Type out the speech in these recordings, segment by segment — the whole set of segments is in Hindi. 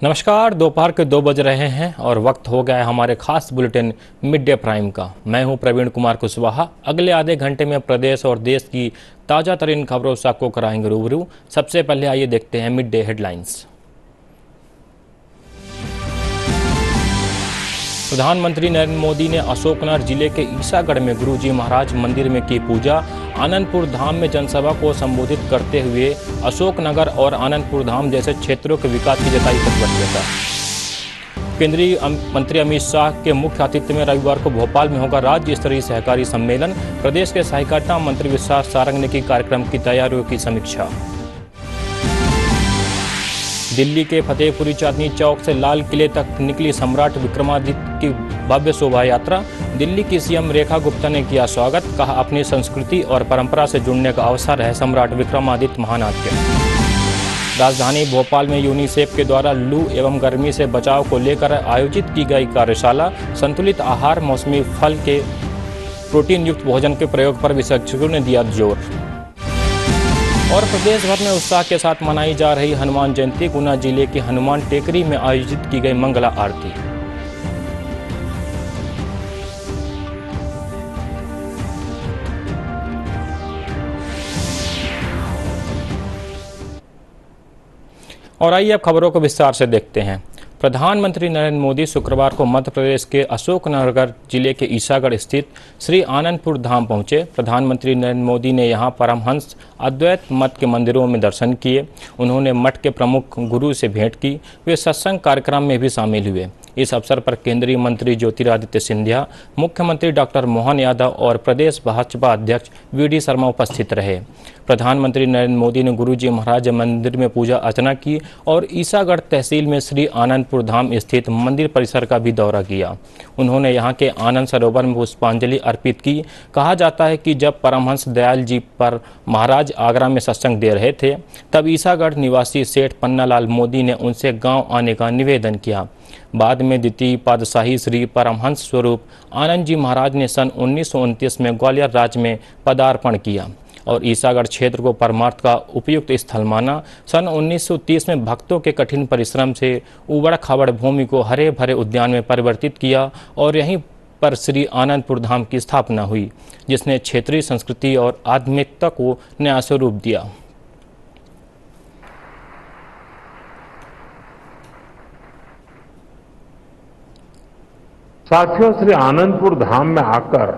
नमस्कार। दोपहर के 2 बज रहे हैं और वक्त हो गया है हमारे खास बुलेटिन मिड डे प्राइम का। मैं हूं प्रवीण कुमार कुशवाहा। अगले आधे घंटे में प्रदेश और देश की ताज़ा तरीन खबरों से आपको कराएंगे रूबरू। सबसे पहले आइए देखते हैं मिड डे हेडलाइंस। प्रधानमंत्री नरेंद्र मोदी ने अशोकनगर जिले के ईसागढ़ में गुरुजी महाराज मंदिर में की पूजा। आनंदपुर धाम में जनसभा को संबोधित करते हुए अशोकनगर और आनंदपुर धाम जैसे क्षेत्रों के विकास की जताई प्रतिबद्धता। केंद्रीय मंत्री अमित शाह के मुख्य आतिथ्य में रविवार को भोपाल में होगा राज्य स्तरीय सहकारी सम्मेलन। प्रदेश के सहकारिता मंत्री विश्वास सारंग ने की कार्यक्रम की तैयारियों की समीक्षा। दिल्ली के फतेहपुरी चांदनी चौक से लाल किले तक निकली सम्राट विक्रमादित्य की भव्य शोभा यात्रा। दिल्ली की सीएम रेखा गुप्ता ने किया स्वागत। कहा, अपनी संस्कृति और परंपरा से जुड़ने का अवसर है सम्राट विक्रमादित्य महानाट्य। राजधानी भोपाल में यूनिसेफ के द्वारा लू एवं गर्मी से बचाव को लेकर आयोजित की गई कार्यशाला। संतुलित आहार, मौसमी फल के प्रोटीन युक्त भोजन के प्रयोग पर विशेषज्ञों ने दिया जोर। और प्रदेश भर में उत्साह के साथ मनाई जा रही हनुमान जयंती। गुना जिले की हनुमान टेकरी में आयोजित की गई मंगला आरती। और आइए अब खबरों को विस्तार से देखते हैं। प्रधानमंत्री नरेंद्र मोदी शुक्रवार को मध्य प्रदेश के अशोकनगर जिले के ईसागढ़ स्थित श्री आनंदपुर धाम पहुंचे। प्रधानमंत्री नरेंद्र मोदी ने यहां परमहंस अद्वैत मठ के मंदिरों में दर्शन किए। उन्होंने मठ के प्रमुख गुरु से भेंट की। वे सत्संग कार्यक्रम में भी शामिल हुए। इस अवसर पर केंद्रीय मंत्री ज्योतिरादित्य सिंधिया, मुख्यमंत्री डॉक्टर मोहन यादव और प्रदेश भाजपा अध्यक्ष वी.डी. शर्मा उपस्थित रहे। प्रधानमंत्री नरेंद्र मोदी ने गुरुजी महाराज मंदिर में पूजा अर्चना की और ईसागढ़ तहसील में श्री आनंदपुर धाम स्थित मंदिर परिसर का भी दौरा किया। उन्होंने यहां के आनंद सरोवर में पुष्पांजलि अर्पित की। कहा जाता है कि जब परमहंस दयाल जी पर महाराज आगरा में सत्संग दे रहे थे, तब ईसागढ़ निवासी सेठ पन्नालाल मोदी ने उनसे गाँव आने का निवेदन किया। बाद में द्वितीय पातशाही श्री परमहंस स्वरूप आनंद जी महाराज ने सन 1929 में ग्वालियर राज्य में पदार्पण किया और ईसागढ़ क्षेत्र को परमार्थ का उपयुक्त स्थल माना। सन 1930 में भक्तों के कठिन परिश्रम से उबड़ खाबड़ भूमि को हरे भरे उद्यान में परिवर्तित किया और यहीं पर श्री आनंदपुर धाम की स्थापना हुई, जिसने क्षेत्रीय संस्कृति और आध्यात्मिकता को नया स्वरूप दिया। साथियों, श्री आनंदपुर धाम में आकर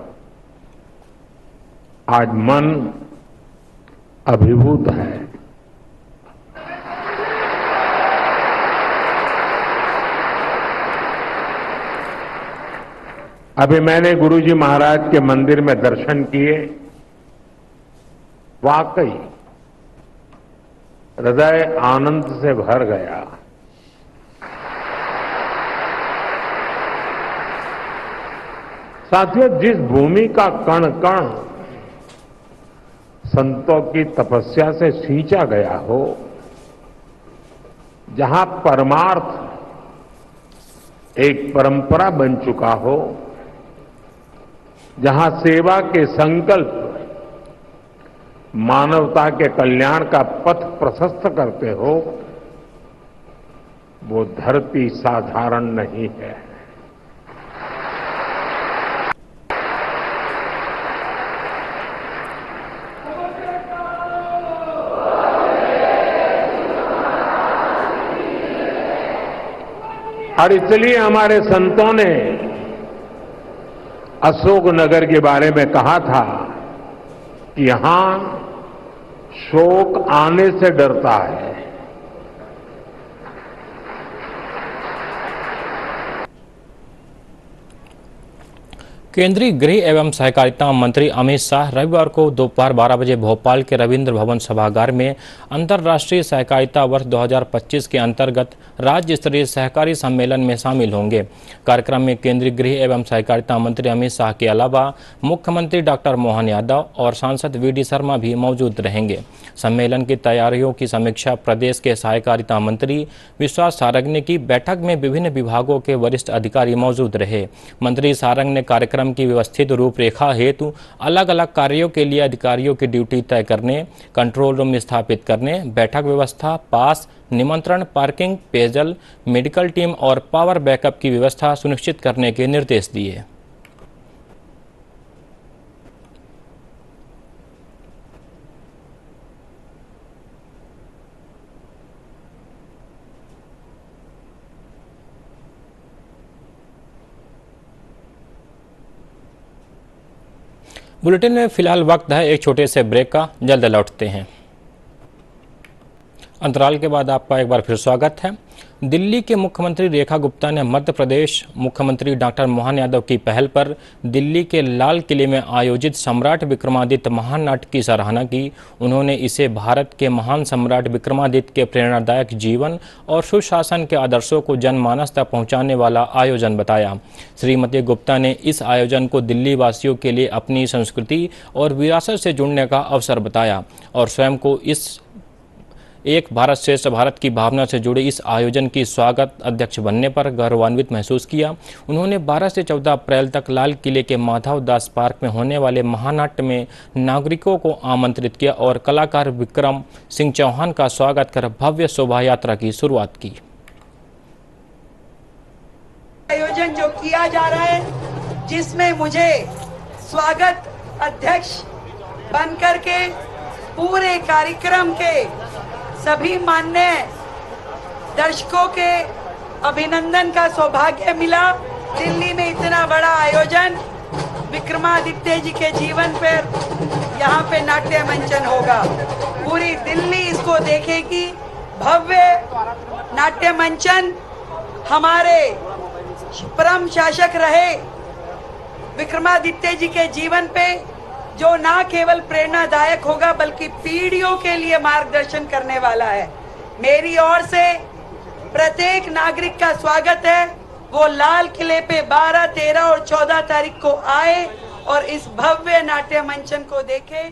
आज मन अभिभूत है। अभी मैंने गुरुजी महाराज के मंदिर में दर्शन किए। वाकई हृदय आनंद से भर गया। साथियों, जिस भूमि का कण कण संतों की तपस्या से सींचा गया हो, जहां परमार्थ एक परंपरा बन चुका हो, जहां सेवा के संकल्प मानवता के कल्याण का पथ प्रशस्त करते हो, वो धरती साधारण नहीं है। और इसलिए हमारे संतों ने अशोकनगर के बारे में कहा था कि यहां शोक आने से डरता है। केंद्रीय गृह एवं सहकारिता मंत्री अमित शाह रविवार को दोपहर 12 बजे भोपाल के रविंद्र भवन सभागार में अंतर्राष्ट्रीय सहकारिता वर्ष 2025 के अंतर्गत राज्य स्तरीय सहकारी सम्मेलन में शामिल होंगे। कार्यक्रम में केंद्रीय गृह एवं सहकारिता मंत्री अमित शाह के अलावा मुख्यमंत्री डॉक्टर मोहन यादव और सांसद वी.डी. शर्मा भी मौजूद रहेंगे। सम्मेलन की तैयारियों की समीक्षा प्रदेश के सहकारिता मंत्री विश्वास सारंग ने की। बैठक में विभिन्न विभागों के वरिष्ठ अधिकारी मौजूद रहे। मंत्री सारंग ने कार्यक्रम कार्यक्रम की व्यवस्थित रूपरेखा हेतु अलग अलग कार्यों के लिए अधिकारियों की ड्यूटी तय करने, कंट्रोल रूम स्थापित करने, बैठक व्यवस्था, पास, निमंत्रण, पार्किंग, पेयजल, मेडिकल टीम और पावर बैकअप की व्यवस्था सुनिश्चित करने के निर्देश दिए। बुलेटिन में फिलहाल वक्त है एक छोटे से ब्रेक का, जल्द लौटते हैं। अंतराल के बाद आपका एक बार फिर स्वागत है। दिल्ली के मुख्यमंत्री रेखा गुप्ता ने मध्य प्रदेश मुख्यमंत्री डॉक्टर मोहन यादव की पहल पर दिल्ली के लाल किले में आयोजित सम्राट विक्रमादित्य महान नाट्य की सराहना की। उन्होंने इसे भारत के महान सम्राट विक्रमादित्य के प्रेरणादायक जीवन और सुशासन के आदर्शों को जनमानस तक पहुंचाने वाला आयोजन बताया। श्रीमती गुप्ता ने इस आयोजन को दिल्ली वासियों के लिए अपनी संस्कृति और विरासत से जुड़ने का अवसर बताया और स्वयं को इस एक भारत श्रेष्ठ भारत की भावना से जुड़े इस आयोजन की स्वागत अध्यक्ष बनने पर गौरवान्वित महसूस किया। उन्होंने 12 से 14 अप्रैल तक लाल किले के माधव दास पार्क में होने वाले महानाट्य में नागरिकों को आमंत्रित किया और कलाकार विक्रम सिंह चौहान का स्वागत कर भव्य शोभा यात्रा की शुरुआत की। आयोजन जो किया जा रहा है, जिसमें मुझे स्वागत अध्यक्ष बनकर के पूरे कार्यक्रम के सभी मान्य दर्शकों के अभिनंदन का सौभाग्य मिला। दिल्ली में इतना बड़ा आयोजन विक्रमादित्य जी के जीवन पर यहाँ पे नाट्य मंचन होगा। पूरी दिल्ली इसको देखेगी। भव्य नाट्य मंचन हमारे परम शासक रहे विक्रमादित्य जी के जीवन पे, जो ना केवल प्रेरणादायक होगा बल्कि पीढ़ियों के लिए मार्गदर्शन करने वाला है। मेरी ओर से प्रत्येक नागरिक का स्वागत है। वो लाल किले पे 12, 13 और 14 तारीख को आए और इस भव्य नाट्य मंचन को देखे।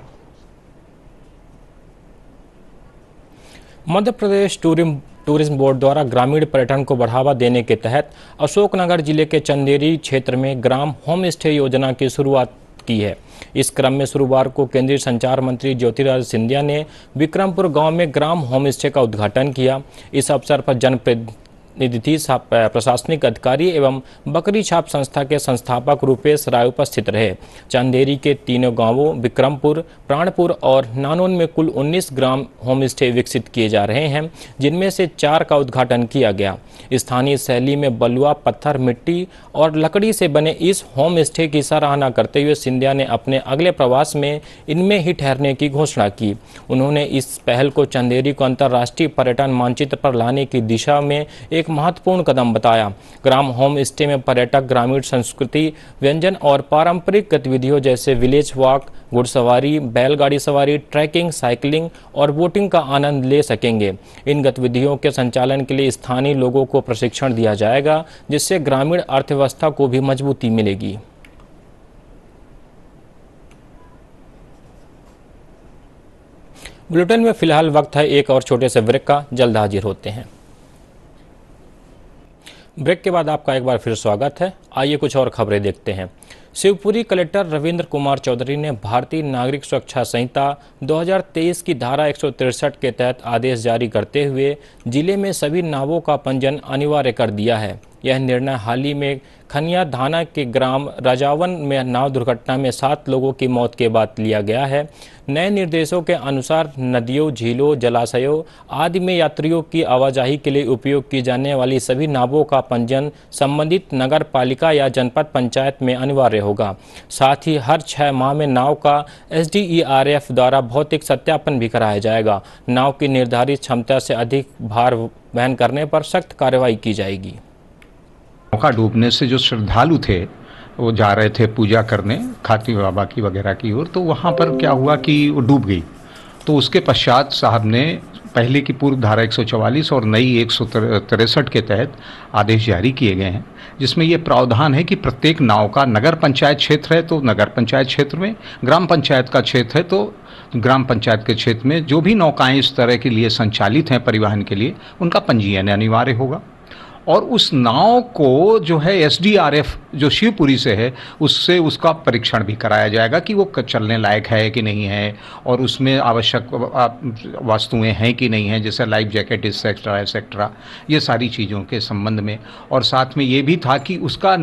मध्य प्रदेश टूरिज्म बोर्ड द्वारा ग्रामीण पर्यटन को बढ़ावा देने के तहत अशोकनगर जिले के चंदेरी क्षेत्र में ग्राम होम स्टे योजना की शुरुआत की है। इस क्रम में शुक्रवार को केंद्रीय संचार मंत्री ज्योतिरादित्य सिंधिया ने विक्रमपुर गांव में ग्राम होम स्टे का उद्घाटन किया। इस अवसर पर जनप्रतिनिधि, प्रशासनिक अधिकारी एवं बकरी छाप संस्था के संस्थापक रूपेश राय उपस्थित रहे। चंदेरी के तीनों गांवों विक्रमपुर, प्राणपुर और नानोन में कुल 19 ग्राम होम स्टे विकसित किए जा रहे हैं, जिनमें से 4 का उद्घाटन किया गया। स्थानीय शैली में बलुआ, पत्थर, मिट्टी और लकड़ी से बने इस होम स्टे की सराहना करते हुए सिंधिया ने अपने अगले प्रवास में इनमें ही ठहरने की घोषणा की। उन्होंने इस पहल को चंदेरी को अंतर्राष्ट्रीय पर्यटन मानचित्र पर लाने की दिशा में एक महत्वपूर्ण कदम बताया। ग्राम होम स्टे में पर्यटक ग्रामीण संस्कृति, व्यंजन और पारंपरिक गतिविधियों जैसे विलेज वॉक, घुड़सवारी, बैलगाड़ी सवारी, ट्रैकिंग, साइकिलिंग और बोटिंग का आनंद ले सकेंगे। इन गतिविधियों के संचालन के लिए स्थानीय लोगों को प्रशिक्षण दिया जाएगा, जिससे ग्रामीण अर्थव्यवस्था को भी मजबूती मिलेगी। बुलेटिन में फिलहाल वक्त है एक और छोटे से ब्रेक का, जल्द हाजिर होते हैं। ब्रेक के बाद आपका एक बार फिर स्वागत है। आइए कुछ और खबरें देखते हैं। शिवपुरी कलेक्टर रविंद्र कुमार चौधरी ने भारतीय नागरिक सुरक्षा संहिता 2023 की धारा 163 के तहत आदेश जारी करते हुए जिले में सभी नावों का पंजीयन अनिवार्य कर दिया है। यह निर्णय हाल ही में खनिया धाना के ग्राम राजावन में नाव दुर्घटना में 7 लोगों की मौत के बाद लिया गया है। नए निर्देशों के अनुसार नदियों, झीलों, जलाशयों आदि में यात्रियों की आवाजाही के लिए उपयोग की जाने वाली सभी नावों का पंजीयन संबंधित नगर पालिका या जनपद पंचायत में अनिवार्य होगा। साथ ही हर 6 माह में नाव का SDERF द्वारा भौतिक सत्यापन भी कराया जाएगा। नाव की निर्धारित क्षमता से अधिक भार वहन करने पर सख्त कार्रवाई की जाएगी। मौका डूबने से जो श्रद्धालु थे वो जा रहे थे पूजा करने खाती बाबा की वगैरह की ओर, तो वहाँ पर क्या हुआ कि वो डूब गई। तो उसके पश्चात साहब ने पहले की पूर्व धारा 144 और नई 163 के तहत आदेश जारी किए गए हैं, जिसमें ये प्रावधान है कि प्रत्येक नाव का नगर पंचायत क्षेत्र है तो नगर पंचायत क्षेत्र में, ग्राम पंचायत का क्षेत्र है तो ग्राम पंचायत के क्षेत्र में जो भी नौकाएं इस तरह के लिए संचालित हैं परिवहन के लिए, उनका पंजीयन अनिवार्य होगा। और उस नाव को जो है एसडीआरएफ जो शिवपुरी से है उससे उसका परीक्षण भी कराया जाएगा कि वो चलने लायक है कि नहीं है, और उसमें आवश्यक वस्तुएं हैं कि नहीं हैं, जैसे लाइफ जैकेट एक्सेट्रा एक्सेट्रा, ये सारी चीज़ों के संबंध में। और साथ में ये भी था कि उसका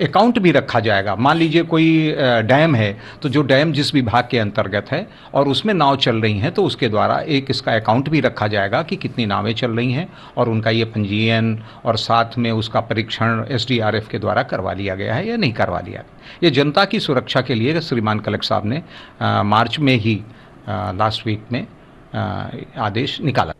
अकाउंट भी रखा जाएगा। मान लीजिए कोई डैम है, तो जो डैम जिस विभाग के अंतर्गत है और उसमें नाव चल रही हैं, तो उसके द्वारा एक इसका अकाउंट भी रखा जाएगा कि कितनी नावें चल रही हैं और उनका ये पंजीयन और साथ में उसका परीक्षण एसडीआरएफ के द्वारा करवा लिया गया है या नहीं करवा लिया गया। ये जनता की सुरक्षा के लिए श्रीमान कलेक्टर साहब ने मार्च में ही लास्ट वीक में आदेश निकाला।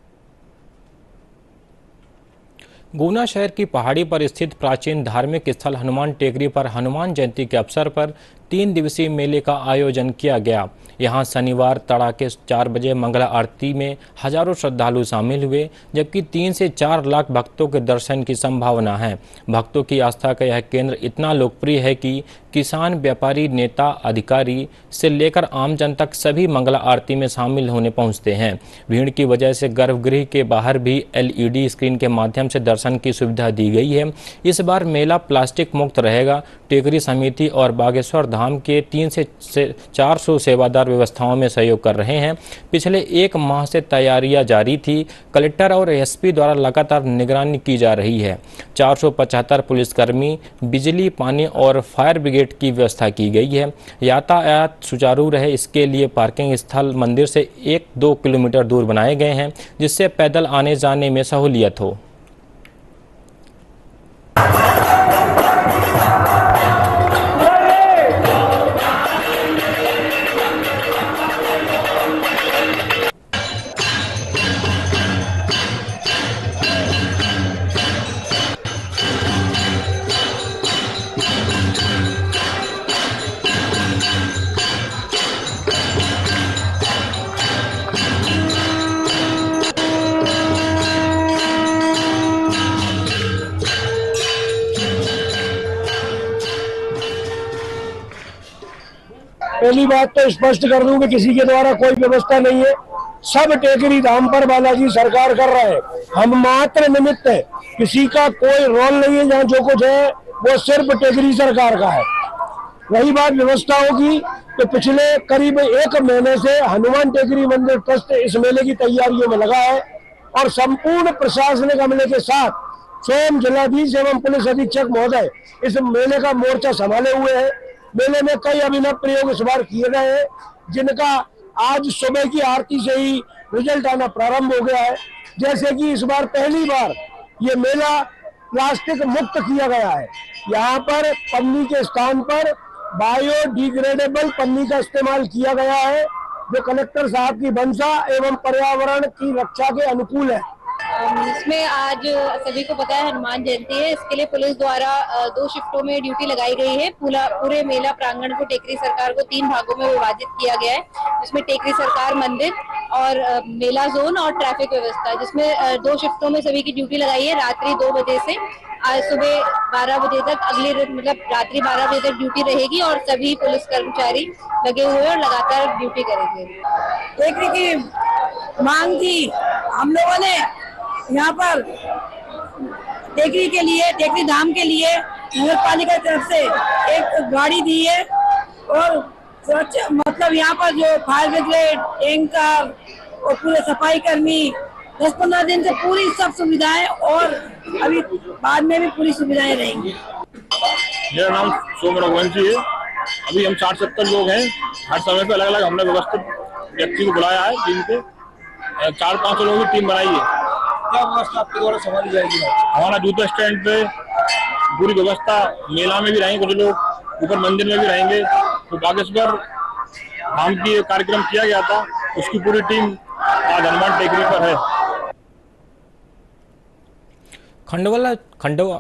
गुना शहर की पहाड़ी पर स्थित प्राचीन धार्मिक स्थल हनुमान टेकरी पर हनुमान जयंती के अवसर पर 3 दिवसीय मेले का आयोजन किया गया। यहां शनिवार तड़ाके 4 बजे मंगला आरती में हजारों श्रद्धालु शामिल हुए, जबकि 3 से 4 लाख भक्तों के दर्शन की संभावना है। भक्तों की आस्था का यह केंद्र इतना लोकप्रिय है कि किसान, व्यापारी, नेता, अधिकारी से लेकर आम जन तक सभी मंगला आरती में शामिल होने पहुंचते हैं। भीड़ की वजह से गर्भगृह के बाहर भी LED स्क्रीन के माध्यम से दर्शन की सुविधा दी गई है। इस बार मेला प्लास्टिक मुक्त रहेगा। टेकरी समिति और बागेश्वर धाम के 300 से 400 सेवादार व्यवस्थाओं में सहयोग कर रहे हैं। पिछले 1 माह से तैयारियां जारी थी। कलेक्टर और एसपी द्वारा लगातार निगरानी की जा रही है। 475 पुलिसकर्मी, बिजली, पानी और फायर ब्रिगेड की व्यवस्था की गई है। यातायात सुचारू रहे, इसके लिए पार्किंग स्थल मंदिर से 1-2 किलोमीटर दूर बनाए गए हैं, जिससे पैदल आने जाने में सहूलियत हो। पहली बात तो स्पष्ट कर दूं कि किसी के द्वारा कोई व्यवस्था नहीं है। सब टेकरी धाम पर बालाजी सरकार कर रहा है, हम मात्र निमित्त है। किसी का कोई रोल नहीं है। जहाँ जो कुछ है वो सिर्फ टेकरी सरकार का है। रही बात व्यवस्थाओं की, तो पिछले करीब 1 महीने से हनुमान टेकरी मंदिर ट्रस्ट इस मेले की तैयारियों में लगा है और संपूर्ण प्रशासनिक अमले के साथ स्वयं जिलाधीश एवं पुलिस अधीक्षक महोदय इस मेले का मोर्चा संभाले हुए हैं। मेले में कई अभिनव प्रयोग इस बार किए गए हैं, जिनका आज सुबह की आरती से ही रिजल्ट आना प्रारंभ हो गया है। जैसे कि इस बार पहली बार ये मेला प्लास्टिक मुक्त किया गया है। यहाँ पर पन्नी के स्थान पर बायोडिग्रेडेबल पन्नी का इस्तेमाल किया गया है, जो कलेक्टर साहब की मंशा एवं पर्यावरण की रक्षा के अनुकूल है। इसमें आज सभी को पता है हनुमान जयंती है। इसके लिए पुलिस द्वारा 2 शिफ्टों में ड्यूटी लगाई गई है। पूरे मेला प्रांगण को टेकरी सरकार को 3 भागों में विभाजित किया गया है, जिसमें टेकरी सरकार मंदिर और मेला जोन और ट्रैफिक व्यवस्था, जिसमें 2 शिफ्टों में सभी की ड्यूटी लगाई है। रात्रि 2 बजे से आज सुबह 12 बजे तक, रात्रि 12 बजे तक ड्यूटी रहेगी और सभी पुलिस कर्मचारी लगे हुए और लगातार ड्यूटी करेंगे। टेकरी की मांग थी, हम लोगों ने यहाँ पर टेकरी के लिए, टेकरी धाम के लिए नगर पालिका की तरफ से एक गाड़ी दी है और मतलब यहाँ पर जो फायर ब्रिगेड, टैंकर और पूरे सफाई कर्मी 10-15 दिन से पूरी सब सुविधाएं और अभी बाद में भी पूरी सुविधाएं रहेंगी। मेरा नाम सोम रघुवंशी है। अभी हम 60-70 लोग हैं। हर समय पे अलग अलग हमने व्यवस्थित व्यक्ति को बुलाया है, टीम को 400-500 लोगों की टीम बनाई है। क्या व्यवस्था आपके द्वारा संभाली जाएगी? हमारा जूता स्टैंड पे पूरी व्यवस्था, मेला में भी रहेंगे कुछ लोग, ऊपर मंदिर में भी रहेंगे। तो बागेश्वर धाम की कार्यक्रम किया गया था, उसकी पूरी टीम आज हनुमान टेकरी पर है।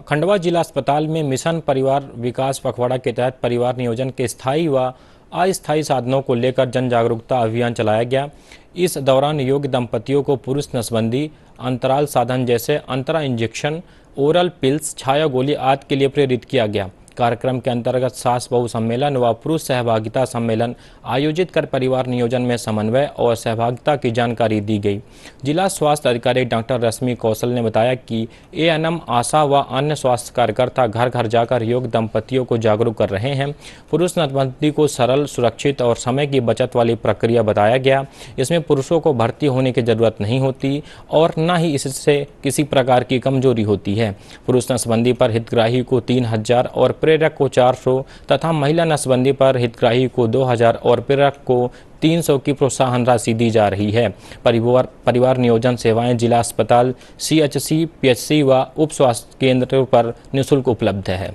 खंडवा जिला अस्पताल में मिशन परिवार विकास पखवाड़ा के तहत परिवार नियोजन के स्थायी व अस्थायी साधनों को लेकर जन जागरूकता अभियान चलाया गया। इस दौरान योग्य दंपतियों को पुरुष नसबंदी, अंतराल साधन जैसे अंतरा इंजेक्शन, ओरल पिल्स, छाया गोली आदि के लिए प्रेरित किया गया। कार्यक्रम के अंतर्गत सास बहू सम्मेलन व पुरुष सहभागिता सम्मेलन आयोजित कर परिवार नियोजन में समन्वय और सहभागिता की जानकारी दी गई। जिला स्वास्थ्य अधिकारी डॉक्टर रश्मि कौशल ने बताया कि एएनएम, आशा व अन्य स्वास्थ्य कार्यकर्ता घर घर जाकर योग्य दंपतियों को जागरूक कर रहे हैं। पुरुष नसबंदी को सरल, सुरक्षित और समय की बचत वाली प्रक्रिया बताया गया। इसमें पुरुषों को भर्ती होने की जरूरत नहीं होती और न ही इससे किसी प्रकार की कमजोरी होती है। पुरुष नसबंदी पर हितग्राही को 3000 और प्रेरक को 400 तथा महिला नसबंदी पर हितग्राही को 2000 और प्रेरक को 300 की प्रोत्साहन राशि दी जा रही है। परिवार नियोजन सेवाएं जिला अस्पताल, CHC, PHC व उप स्वास्थ्य केंद्रों पर निःशुल्क उपलब्ध है।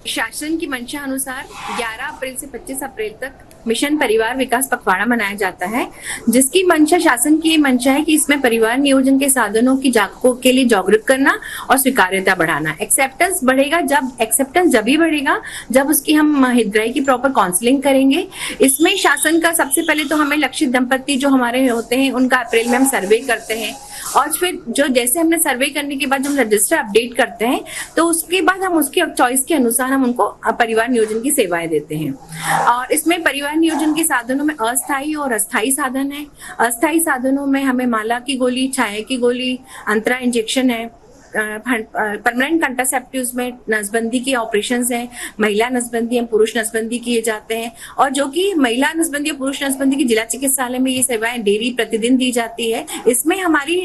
शासन की मंशा अनुसार 11 अप्रैल से 25 अप्रैल तक मिशन परिवार विकास पखवाड़ा मनाया जाता है, जिसकी मंशा, शासन की मंशा है कि इसमें परिवार नियोजन के साधनों की के लिए जागरूक करना और स्वीकार्यता बढ़ाना। एक्सेप्टेंस बढ़ेगा जब ही बढ़ेगा जब उसकी हम हितग्राही की प्रॉपर काउंसलिंग करेंगे। इसमें शासन का सबसे पहले तो हमें लक्षित दंपति जो हमारे होते हैं उनका अप्रैल में हम सर्वे करते हैं और फिर जो जैसे हमने सर्वे करने के बाद हम रजिस्टर अपडेट करते हैं तो उसके बाद हम उसकी चॉइस के अनुसार हम उनको परिवार नियोजन की सेवाएं देते हैं। और इसमें परिवार नियोजन के साधनों में अस्थायी और अस्थायी साधन है। अस्थायी साधनों में हमें माला की गोली, छाया की गोली, अंतरा इंजेक्शन है, परमानेंट कंट्रासेप्टिव्स में नसबंदी के ऑपरेशंस हैं, महिला नसबंदी एवं पुरुष नसबंदी किए जाते हैं और जो कि महिला नसबंदी और पुरुष नसबंदी की जिला चिकित्सालय में ये सेवाएं डेली प्रतिदिन दी जाती है। इसमें हमारी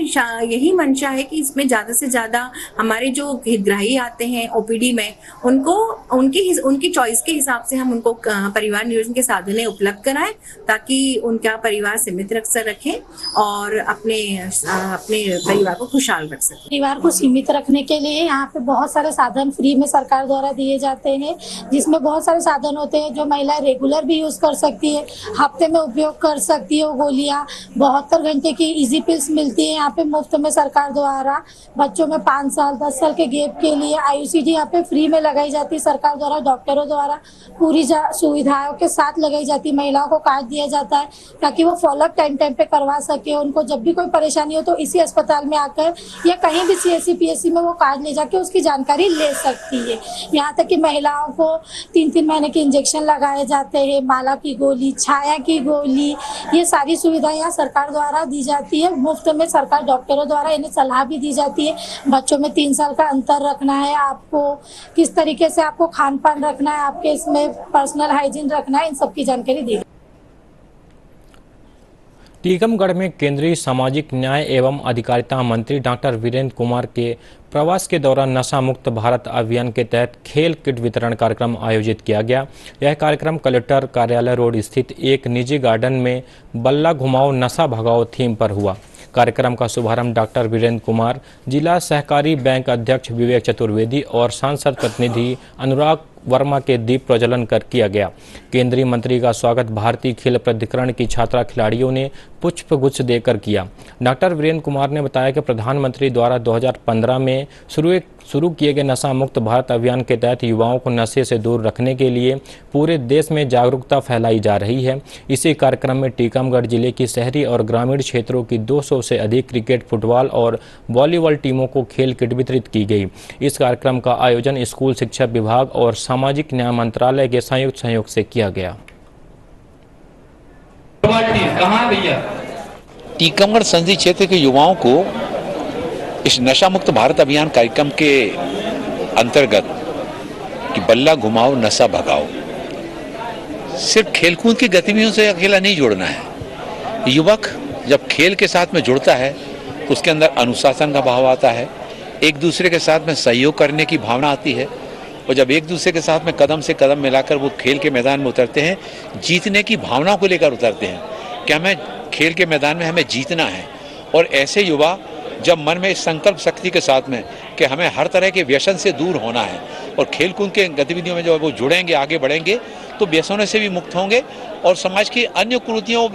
यही मंशा है कि इसमें ज्यादा से ज्यादा हमारे जो हितग्राही आते हैं OPD में उनको उनकी चॉइस के हिसाब से हम उनको परिवार नियोजन के साधन उपलब्ध कराएं ताकि उनका परिवार सीमित रखें और अपने परिवार को खुशहाल रख सकें। परिवार को सीमित रखने के लिए यहाँ पे बहुत सारे साधन फ्री में सरकार द्वारा दिए जाते हैं, जिसमें बहुत सारे साधन होते हैं जो महिला रेगुलर भी यूज कर सकती है, हफ्ते में उपयोग कर सकती है। वो गोलियाँ 72 घंटे की इजी पिल्स मिलती है यहाँ पे मुफ्त में सरकार द्वारा। बच्चों में 5 साल 10 साल के गैप के लिए IUCD यहाँ पे फ्री में लगाई जाती है सरकार द्वारा, डॉक्टरों द्वारा पूरी सुविधाओं के साथ लगाई जाती है। महिलाओं को कार्ड दिया जाता है ताकि वो फॉलोअप टाइम पे करवा सके। उनको जब भी कोई परेशानी हो तो इसी अस्पताल में आकर या कहीं भी CHC PHC में वो कार्ड ले जाके उसकी जानकारी ले सकती है। यहाँ तक कि महिलाओं को 3-3 महीने के इंजेक्शन लगाए जाते हैं, माला की गोली, छाया की गोली, ये सारी सुविधाएं यहाँ सरकार द्वारा दी जाती है मुफ्त में। सरकार डॉक्टरों द्वारा इन्हें सलाह भी दी जाती है। बच्चों में 3 साल का अंतर रखना है, आपको किस तरीके से आपको खान पान रखना है, आपके इसमें पर्सनल हाइजीन रखना है, इन सब की जानकारी दी। टीकमगढ़ में केंद्रीय सामाजिक न्याय एवं अधिकारिता मंत्री डॉक्टर वीरेंद्र कुमार के प्रवास के दौरान नशा मुक्त भारत अभियान के तहत खेल किट वितरण कार्यक्रम आयोजित किया गया। यह कार्यक्रम कलेक्टर कार्यालय रोड स्थित एक निजी गार्डन में बल्ला घुमाओ नशा भगाओ थीम पर हुआ। कार्यक्रम का शुभारंभ डॉक्टर वीरेंद्र कुमार, जिला सहकारी बैंक अध्यक्ष विवेक चतुर्वेदी और सांसद प्रतिनिधि अनुराग वर्मा के दीप प्रज्वलन कर किया गया। केंद्रीय मंत्री का स्वागत भारतीय खेल प्राधिकरण की छात्रा खिलाड़ियों ने पुष्पगुच्छ देकर किया। डॉक्टर वीरेंद्र कुमार ने बताया कि प्रधानमंत्री द्वारा 2015 में शुरू किए गए नशा मुक्त भारत अभियान के तहत युवाओं को नशे से दूर रखने के लिए पूरे देश में जागरूकता फैलाई जा रही है। इसी कार्यक्रम में टीकमगढ़ जिले की शहरी और ग्रामीण क्षेत्रों की 200 से अधिक क्रिकेट, फुटबॉल और वॉलीबॉल टीमों को खेल किट वितरित की गई। इस कार्यक्रम का आयोजन स्कूल शिक्षा विभाग और सामाजिक न्याय मंत्रालय के संयुक्त सहयोग से किया गया। टीकमगढ़ संसदीय क्षेत्र के युवाओं को इस नशा मुक्त भारत अभियान कार्यक्रम के अंतर्गत कि बल्ला घुमाओ नशा भगाओ, सिर्फ खेलकूद की गतिविधियों से अकेला नहीं जोड़ना है। युवक जब खेल के साथ में जुड़ता है तो उसके अंदर अनुशासन का भाव आता है, एक दूसरे के साथ में सहयोग करने की भावना आती है और जब एक दूसरे के साथ में कदम से कदम मिलाकर वो खेल के मैदान में उतरते हैं, जीतने की भावना को लेकर उतरते हैं कि हमें खेल के मैदान में हमें जीतना है। और ऐसे युवा जब मन में इस संकल्प शक्ति के साथ में कि हमें हर तरह के व्यसन से दूर होना है और खेलकूद के गतिविधियों में जो वो जुड़ेंगे, आगे बढ़ेंगे तो व्यसनों से भी मुक्त होंगे और समाज की अन्य कुरीतियों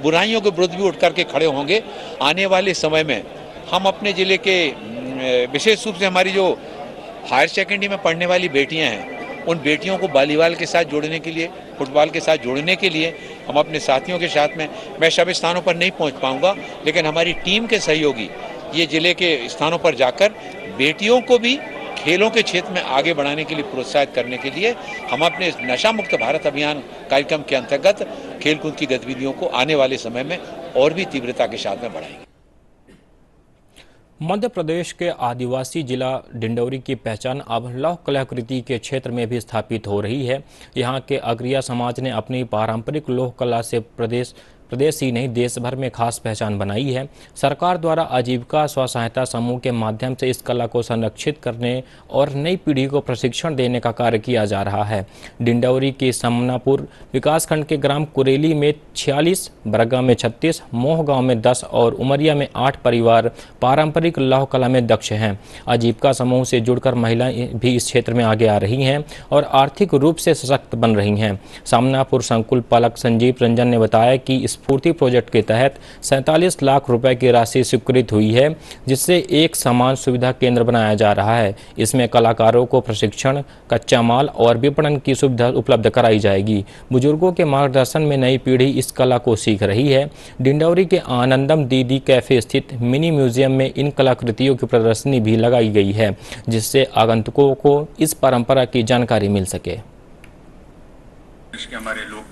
बुराइयों के विरुद्ध भी उठ करके खड़े होंगे। आने वाले समय में हम अपने ज़िले के विशेष रूप से हमारी जो हायर सेकेंडरी में पढ़ने वाली बेटियां हैं, उन बेटियों को वॉलीबॉल के साथ जोड़ने के लिए, फुटबॉल के साथ जोड़ने के लिए हम अपने साथियों के साथ में, मैं सभी स्थानों पर नहीं पहुंच पाऊंगा, लेकिन हमारी टीम के सहयोगी ये जिले के स्थानों पर जाकर बेटियों को भी खेलों के क्षेत्र में आगे बढ़ाने के लिए प्रोत्साहित करने के लिए हम अपने नशा मुक्त भारत अभियान कार्यक्रम के अंतर्गत खेलकूद की गतिविधियों को आने वाले समय में और भी तीव्रता के साथ में बढ़ाएंगे। मध्य प्रदेश के आदिवासी जिला डिंडौरी की पहचान अब लौह कलाकृति के क्षेत्र में भी स्थापित हो रही है। यहाँ के अग्रिया समाज ने अपनी पारंपरिक लोह कला से प्रदेश ही नहीं देश भर में खास पहचान बनाई है। सरकार द्वारा आजीविका स्व सहायता समूह के माध्यम से इस कला को संरक्षित करने और नई पीढ़ी को प्रशिक्षण देने का कार्य किया जा रहा है। डिंडौरी के समनापुर विकासखंड के ग्राम कुरेली में 46, बरगा में 36, मोह गांव में 10 और उमरिया में 8 परिवार पारंपरिक लौह कला में दक्ष हैं। आजीविका समूह से जुड़कर महिलाएं भी इस क्षेत्र में आगे आ रही हैं और आर्थिक रूप से सशक्त बन रही हैं। सामनापुर संकुल पालक संजीव रंजन ने बताया कि स्फूर्ति प्रोजेक्ट के तहत 47 लाख रुपए की राशि स्वीकृत हुई है, जिससे एक समान सुविधा केंद्र बनाया जा रहा है। इसमें कलाकारों को प्रशिक्षण, कच्चा माल और विपणन की सुविधा उपलब्ध कराई जाएगी। बुजुर्गों के मार्गदर्शन में नई पीढ़ी इस कला को सीख रही है। डिंडौरी के आनंदम दीदी कैफे स्थित मिनी म्यूजियम में इन कलाकृतियों की प्रदर्शनी भी लगाई गई है, जिससे आगंतुकों को इस परंपरा की जानकारी मिल सके। हमारे लोग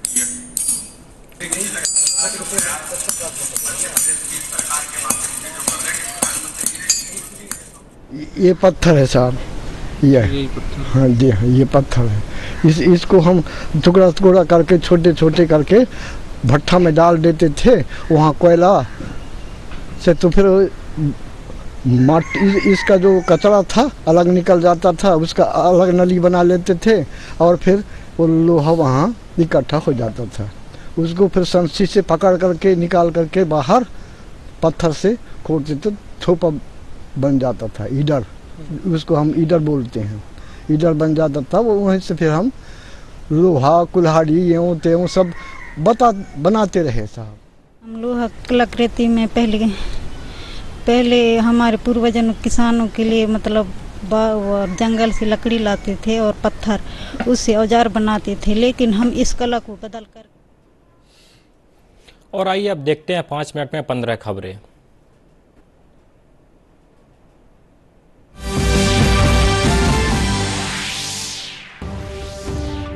ये पत्थर है साहब, ये हाँ जी हाँ, ये पत्थर है। इसको हम टुकड़ा टुकड़ा करके छोटे छोटे करके भट्ठा में डाल देते थे। वहाँ कोयला से तो फिर माटी, इसका जो कचरा था अलग निकल जाता था, उसका अलग नली बना लेते थे और फिर वो लोहा वहाँ इकट्ठा हो जाता था। उसको फिर संसी से पकड़ करके निकाल करके बाहर पत्थर से खोदते थे, थोपा बन जाता था, ईडर, उसको हम ईडर बोलते हैं। ईडर बन जाता था, वो वहीं से फिर हम लोहा कुल्हाड़ी यूँ त्यों सब बनाते रहे साहब। हम लोहा कलाकृति में पहले हमारे पूर्वजों किसानों के लिए मतलब जंगल से लकड़ी लाते थे और पत्थर, उससे औजार बनाते थे, लेकिन हम इस कला को बदल कर। और आइए अब देखते हैं 5 मिनट में 15 खबरें।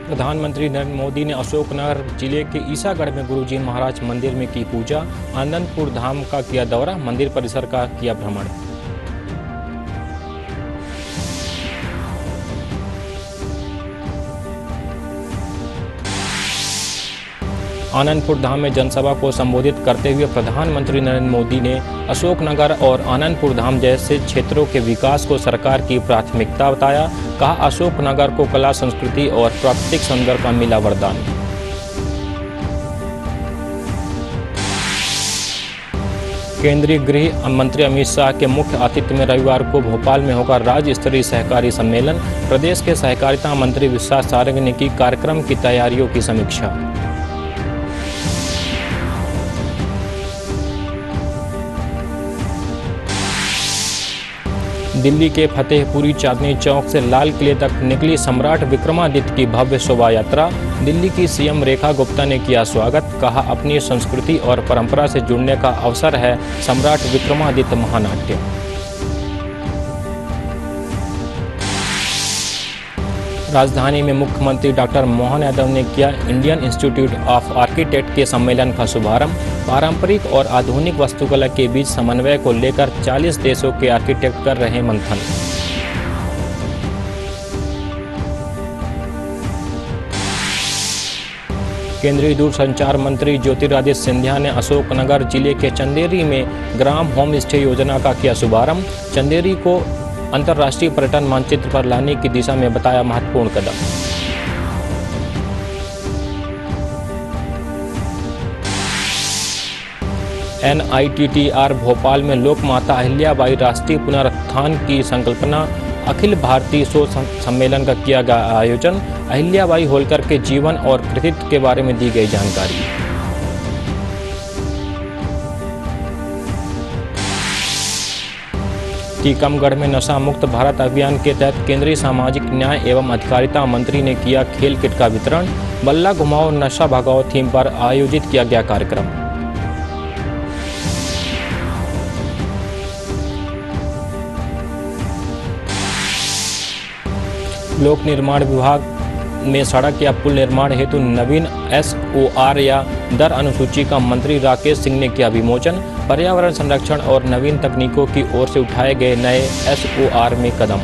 प्रधानमंत्री नरेंद्र मोदी ने अशोकनगर जिले के ईसागढ़ में गुरुजी महाराज मंदिर में की पूजा। आनंदपुर धाम का किया दौरा, मंदिर परिसर का किया भ्रमण। आनंदपुर धाम में जनसभा को संबोधित करते हुए प्रधानमंत्री नरेंद्र मोदी ने अशोकनगर और आनंदपुर धाम जैसे क्षेत्रों के विकास को सरकार की प्राथमिकता बताया। कहा, अशोकनगर को कला, संस्कृति और प्राकृतिक सौंदर्य का मिला वरदान। केंद्रीय गृह मंत्री अमित शाह के मुख्य आतिथ्य में रविवार को भोपाल में होगा राज्य स्तरीय सहकारी सम्मेलन। प्रदेश के सहकारिता मंत्री विश्वास सारंग ने की कार्यक्रम की तैयारियों की समीक्षा। दिल्ली के फतेहपुरी चांदनी चौक से लाल किले तक निकली सम्राट विक्रमादित्य की भव्य शोभा यात्रा। दिल्ली की सीएम रेखा गुप्ता ने किया स्वागत। कहा, अपनी संस्कृति और परंपरा से जुड़ने का अवसर है सम्राट विक्रमादित्य महानाट्य। राजधानी में मुख्यमंत्री डॉक्टर मोहन यादव ने किया इंडियन इंस्टीट्यूट ऑफ आर्किटेक्ट के सम्मेलन का शुभारंभ। पारंपरिक और आधुनिक वास्तुकला के बीच समन्वय को लेकर 40 देशों के आर्किटेक्ट कर रहे मंथन। केंद्रीय दूरसंचार मंत्री ज्योतिरादित्य सिंधिया ने अशोकनगर जिले के चंदेरी में ग्राम होम स्टे योजना का किया शुभारंभ। चंदेरी को अंतर्राष्ट्रीय पर्यटन मानचित्र पर लाने की दिशा में बताया महत्वपूर्ण कदम। NITTR भोपाल में लोक माता अहिल्याबाई राष्ट्रीय पुनरुत्थान की संकल्पना अखिल भारतीय शोध सम्मेलन का किया गया आयोजन। अहिल्याबाई होलकर के जीवन और कृतित्व के बारे में दी गई जानकारी। टीकमगढ़ में नशा मुक्त भारत अभियान के तहत केंद्रीय सामाजिक न्याय एवं अधिकारिता मंत्री ने किया खेल किट का वितरण। बल्ला घुमाओ नशा भगाओ थीम पर आयोजित किया गया कार्यक्रम। लोक निर्माण विभाग में सड़क या पुल निर्माण हेतु नवीन SOR या दर अनुसूची का मंत्री राकेश सिंह ने किया विमोचन। पर्यावरण संरक्षण और नवीन तकनीकों की ओर से उठाए गए नए SOR में कदम।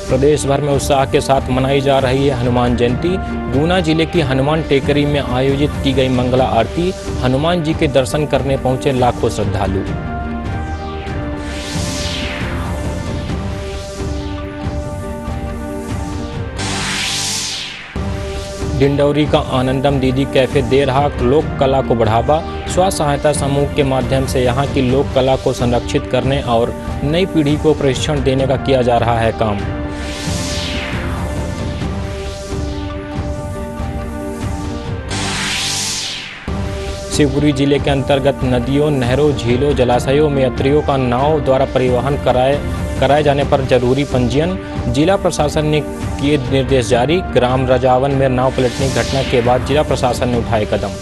प्रदेश भर में उत्साह के साथ मनाई जा रही है हनुमान जयंती। गुना जिले की हनुमान टेकरी में आयोजित की गई मंगला आरती। हनुमान जी के दर्शन करने पहुंचे लाखों श्रद्धालु। डिंडौरी का आनंदम दीदी कैफे दे रहा लोक कला को बढ़ावा। स्व सहायता समूह के माध्यम से यहां की लोक कला को संरक्षित करने और नई पीढ़ी को प्रशिक्षण देने का किया जा रहा है काम। शिवपुरी जिले के अंतर्गत नदियों, नहरों, झीलों, जलाशयों में यात्रियों का नाव द्वारा परिवहन कराए जाने पर जरूरी पंजीयन। जिला प्रशासन ने किए निर्देश जारी। ग्राम रजावन में नाव पलटने की घटना के बाद जिला प्रशासन ने उठाए कदम।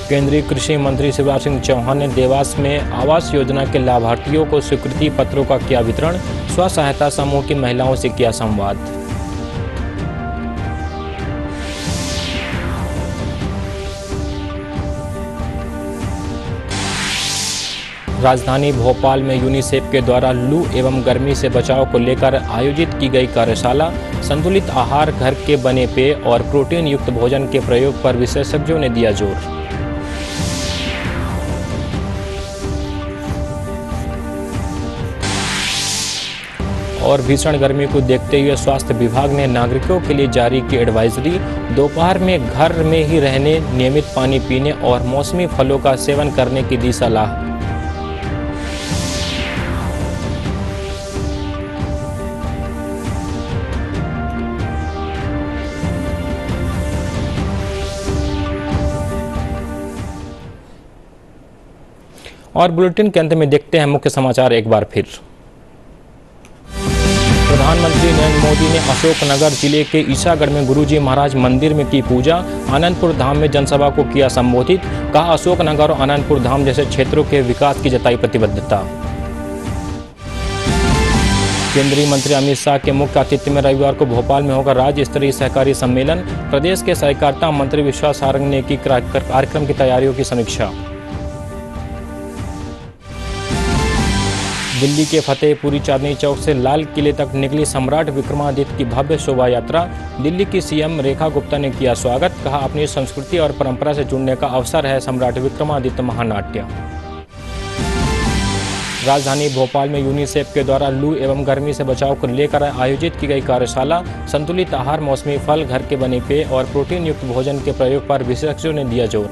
केंद्रीय कृषि मंत्री शिवराज सिंह चौहान ने देवास में आवास योजना के लाभार्थियों को स्वीकृति पत्रों का किया वितरण। स्व सहायता समूह की महिलाओं से किया संवाद। राजधानी भोपाल में यूनिसेफ के द्वारा लू एवं गर्मी से बचाव को लेकर आयोजित की गई कार्यशाला। संतुलित आहार, घर के बने पेय और प्रोटीन युक्त भोजन के प्रयोग पर विशेषज्ञों ने दिया जोर। और भीषण गर्मी को देखते हुए स्वास्थ्य विभाग ने नागरिकों के लिए जारी की एडवाइजरी। दोपहर में घर में ही रहने, नियमित पानी पीने और मौसमी फलों का सेवन करने की दी सलाह। और बुलेटिन के अंत में देखते हैं मुख्य समाचार एक बार फिर। प्रधानमंत्री नरेंद्र मोदी ने अशोकनगर जिले के ईसागढ़ में गुरुजी महाराज मंदिर में की पूजा। आनंदपुर धाम में जनसभा को किया संबोधित। कहा, अशोकनगर और आनंदपुर धाम जैसे क्षेत्रों के विकास की जताई प्रतिबद्धता। केंद्रीय मंत्री अमित शाह के मुख्य आतिथ्य में रविवार को भोपाल में होगा राज्य स्तरीय सहकारी सम्मेलन। प्रदेश के सहकारिता मंत्री विश्वास सारंग ने की कार्यक्रम की तैयारियों की समीक्षा। दिल्ली के फतेहपुरी चांदनी चौक से लाल किले तक निकली सम्राट विक्रमादित्य की भव्य शोभा यात्रा। दिल्ली की सीएम रेखा गुप्ता ने किया स्वागत। कहा, अपनी संस्कृति और परंपरा से जुड़ने का अवसर है सम्राट विक्रमादित्य महानाट्य। राजधानी भोपाल में यूनिसेफ के द्वारा लू एवं गर्मी से बचाव को लेकर आयोजित की गई कार्यशाला। संतुलित आहार, मौसमी फल, घर के बने पेय और प्रोटीन युक्त भोजन के प्रयोग पर विशेषज्ञों ने दिया जोर।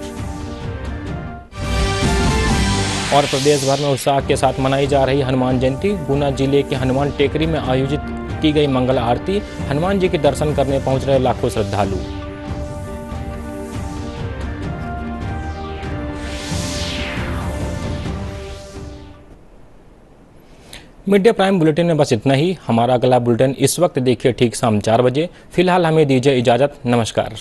और प्रदेश भर में उत्साह के साथ मनाई जा रही हनुमान जयंती। गुना जिले के हनुमान टेकरी में आयोजित की गई मंगल आरती। हनुमान जी के दर्शन करने पहुंच रहे लाखों श्रद्धालु। मीडिया प्राइम बुलेटिन में बस इतना ही। हमारा अगला बुलेटिन इस वक्त देखिए ठीक शाम 4 बजे। फिलहाल हमें दीजिए इजाजत। नमस्कार।